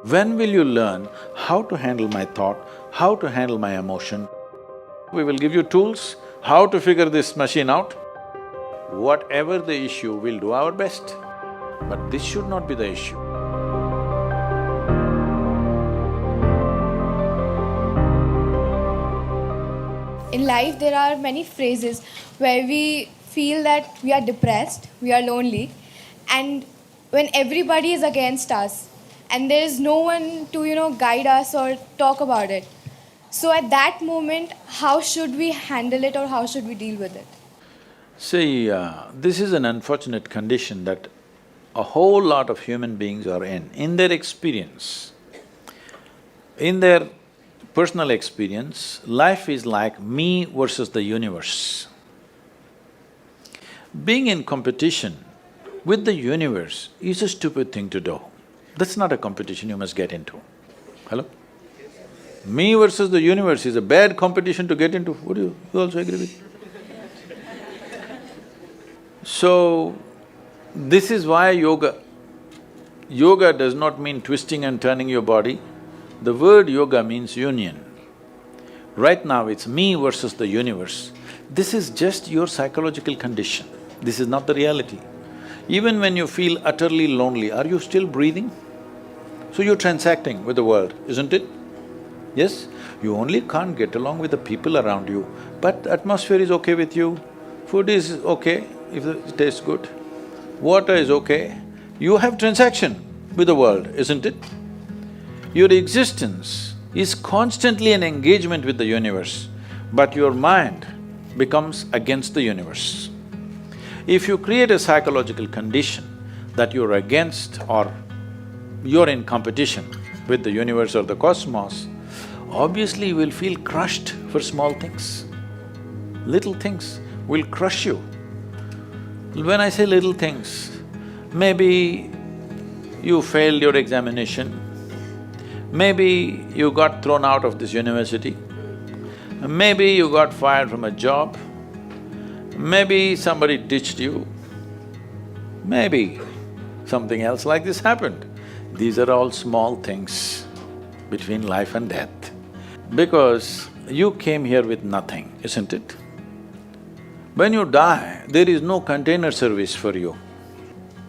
When will you learn how to handle my thought, how to handle my emotion? We will give you tools, how to figure this machine out. Whatever the issue, we'll do our best. But this should not be the issue. In life, there are many phases where we feel that we are depressed, we are lonely, and when everybody is against us, and there is no one to, guide us or talk about it. So at that moment, how should we handle it or how should we deal with it? See, this is an unfortunate condition that a whole lot of human beings are in their experience. In their personal experience, life is like me versus the universe. Being in competition with the universe is a stupid thing to do. That's not a competition you must get into. Hello? Me versus the universe is a bad competition to get into. Would you also agree with me? So, this is why yoga does not mean twisting and turning your body. The word yoga means union. Right now it's me versus the universe. This is just your psychological condition. This is not the reality. Even when you feel utterly lonely, are you still breathing? So you're transacting with the world, isn't it? Yes? You only can't get along with the people around you, but the atmosphere is okay with you, food is okay if it tastes good, water is okay. You have transaction with the world, isn't it? Your existence is constantly an engagement with the universe, but your mind becomes against the universe. If you create a psychological condition that you're against or you're in competition with the universe or the cosmos, obviously you will feel crushed for small things. Little things will crush you. When I say little things, maybe you failed your examination, maybe you got thrown out of this university, maybe you got fired from a job, maybe somebody ditched you, maybe something else like this happened. These are all small things between life and death. Because you came here with nothing, isn't it? When you die, there is no container service for you.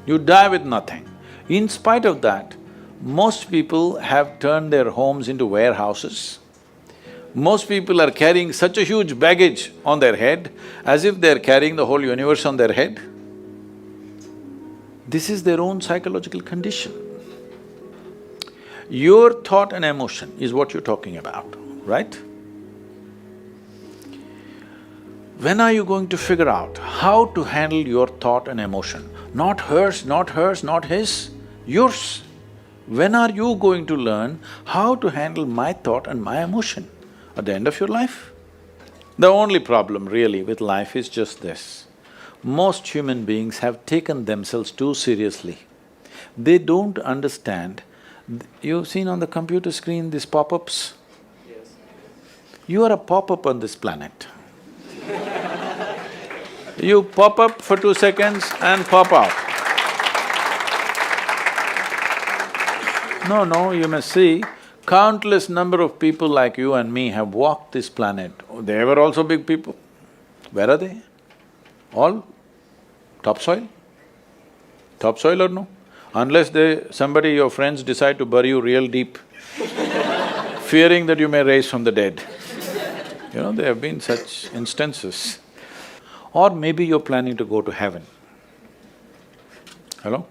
You die with nothing. In spite of that, most people have turned their homes into warehouses. Most people are carrying such a huge baggage on their head, as if they're carrying the whole universe on their head. This is their own psychological condition. Your thought and emotion is what you're talking about, right? When are you going to figure out how to handle your thought and emotion? Not hers, not hers, not his, yours. When are you going to learn how to handle my thought and my emotion? At the end of your life? The only problem really with life is just this. Most human beings have taken themselves too seriously. They don't understand. You've seen on the computer screen these pop-ups? Yes. You are a pop-up on this planet. You pop up for 2 seconds and pop out. No, you must see, countless number of people like you and me have walked this planet. They were also big people. Where are they? All topsoil? Topsoil or no? Unless somebody, your friends decide to bury you real deep, fearing that you may rise from the dead. You know, there have been such instances. Or maybe you're planning to go to heaven. Hello?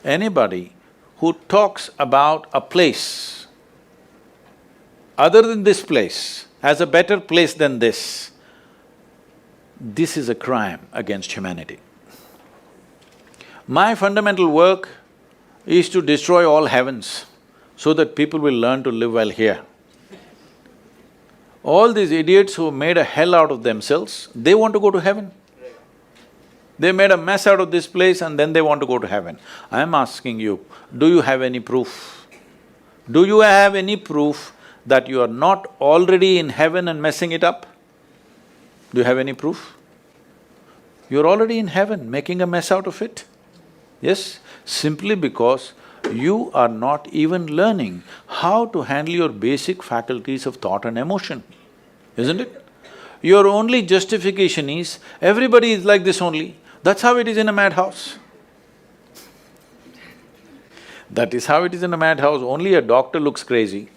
Anybody who talks about a place other than this place as a better place than this is a crime against humanity. My fundamental work is to destroy all heavens so that people will learn to live well here. All these idiots who made a hell out of themselves, they want to go to heaven. They made a mess out of this place and then they want to go to heaven. I'm asking you, do you have any proof? Do you have any proof that you are not already in heaven and messing it up? Do you have any proof? You're already in heaven, making a mess out of it. Yes, simply because you are not even learning how to handle your basic faculties of thought and emotion, isn't it? Your only justification is, everybody is like this only, that's how it is in a madhouse. That is how it is in a madhouse, only a doctor looks crazy.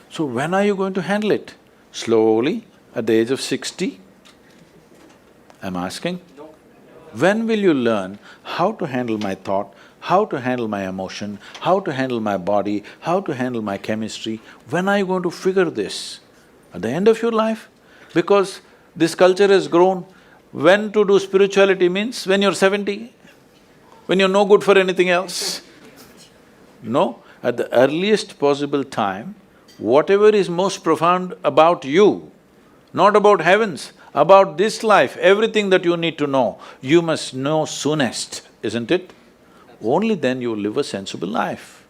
So when are you going to handle it? Slowly, at the age of 60? I'm asking. When will you learn how to handle my thought, how to handle my emotion, how to handle my body, how to handle my chemistry? When are you going to figure this? At the end of your life? Because this culture has grown, when to do spirituality means when you're 70, when you're no good for anything else. No, at the earliest possible time, whatever is most profound about you, not about heavens, about this life, everything that you need to know, you must know soonest, isn't it? Only then you will live a sensible life.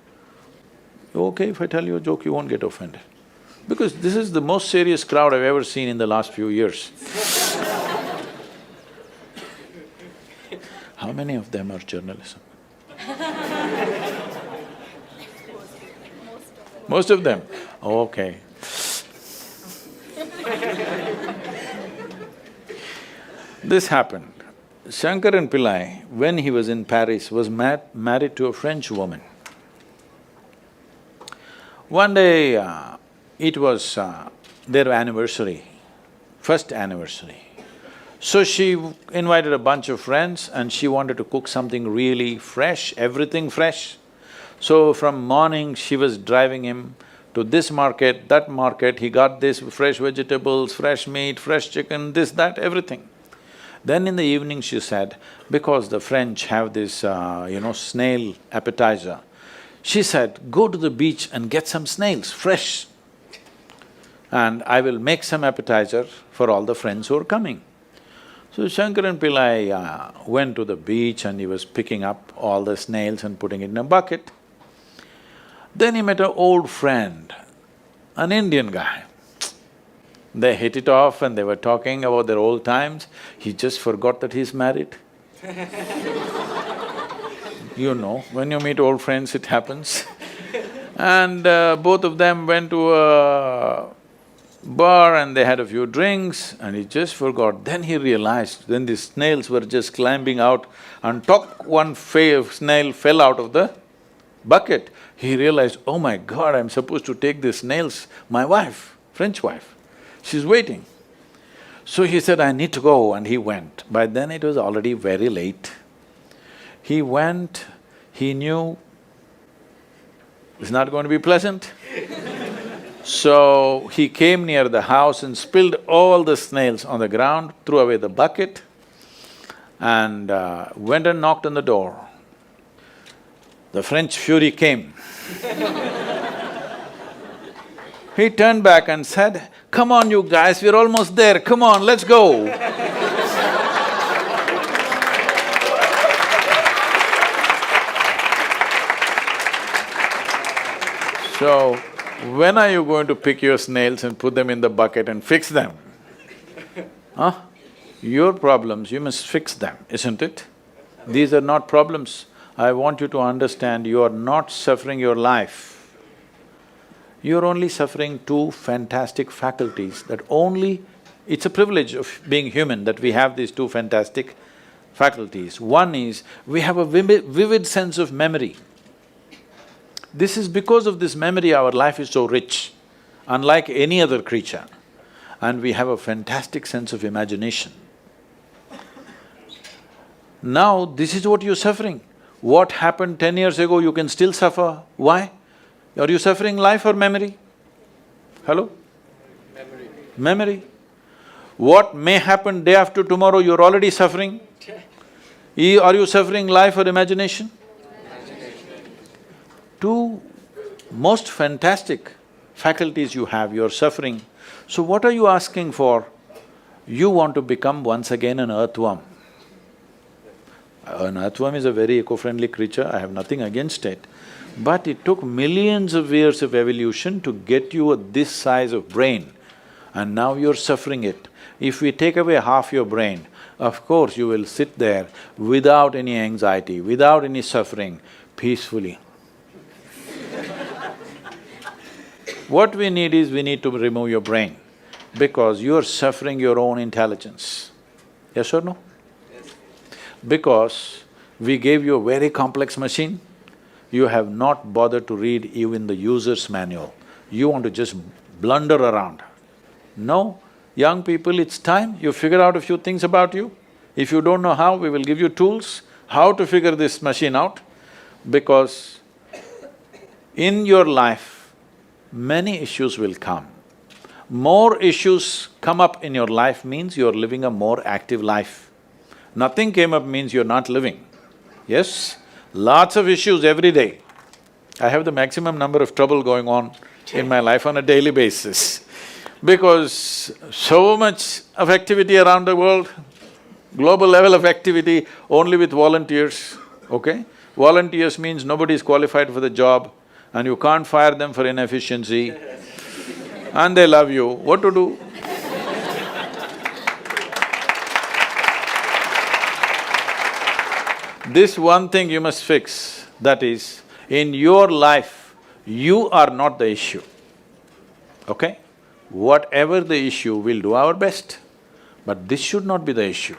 Okay, if I tell you a joke, you won't get offended. Because this is the most serious crowd I've ever seen in the last few years. How many of them are journalism? Most of them? Okay. This happened. Shankaran Pillai, when he was in Paris, was married to a French woman. One day, it was their anniversary, first anniversary. So she invited a bunch of friends and she wanted to cook something really fresh, everything fresh. So from morning, she was driving him to this market, that market, he got this fresh vegetables, fresh meat, fresh chicken, this, that, everything. Then in the evening she said, because the French have this, snail appetizer, she said, go to the beach and get some snails, fresh, and I will make some appetizer for all the friends who are coming. So Shankaran Pillai went to the beach and he was picking up all the snails and putting it in a bucket. Then he met an old friend, an Indian guy. They hit it off and they were talking about their old times. He just forgot that he's married. You know, when you meet old friends, it happens. And both of them went to a bar and they had a few drinks and he just forgot. Then he realized, then the snails were just climbing out and one snail fell out of the bucket. He realized, oh my God, I'm supposed to take these snails, my wife, French wife, she's waiting. So he said, I need to go, and he went. By then it was already very late. He went, he knew it's not going to be pleasant. So he came near the house and spilled all the snails on the ground, threw away the bucket and went and knocked on the door. The French fury came. He turned back and said, come on you guys, we're almost there, come on, let's go. So, when are you going to pick your snails and put them in the bucket and fix them? Huh? Your problems, you must fix them, isn't it? These are not problems. I want you to understand, you are not suffering your life. You're only suffering two fantastic faculties that only… It's a privilege of being human that we have these two fantastic faculties. One is, we have a vivid sense of memory. This is because of this memory our life is so rich, unlike any other creature. And we have a fantastic sense of imagination. Now, this is what you're suffering. What happened 10 years ago, you can still suffer. Why? Are you suffering life or memory? Hello? Memory. What may happen day after tomorrow, you're already suffering. Are you suffering life or imagination? Two most fantastic faculties you have, you're suffering. So what are you asking for? You want to become once again an earthworm. An earthworm is a very eco-friendly creature, I have nothing against it. But it took millions of years of evolution to get you this size of brain, and now you're suffering it. If we take away half your brain, of course you will sit there without any anxiety, without any suffering, peacefully. What we need is, we need to remove your brain, because you are suffering your own intelligence. Yes or no? Yes. Because we gave you a very complex machine, you have not bothered to read even the user's manual. You want to just blunder around. No, young people, it's time you figure out a few things about you. If you don't know how, we will give you tools, how to figure this machine out, because in your life, many issues will come. More issues come up in your life means you're living a more active life. Nothing came up means you're not living. Yes? Lots of issues every day. I have the maximum number of trouble going on in my life on a daily basis, because so much of activity around the world, global level of activity only with volunteers, okay? Volunteers means nobody is qualified for the job and you can't fire them for inefficiency and they love you, what to do? This one thing you must fix, that is, in your life, you are not the issue, okay? Whatever the issue, we'll do our best, but this should not be the issue.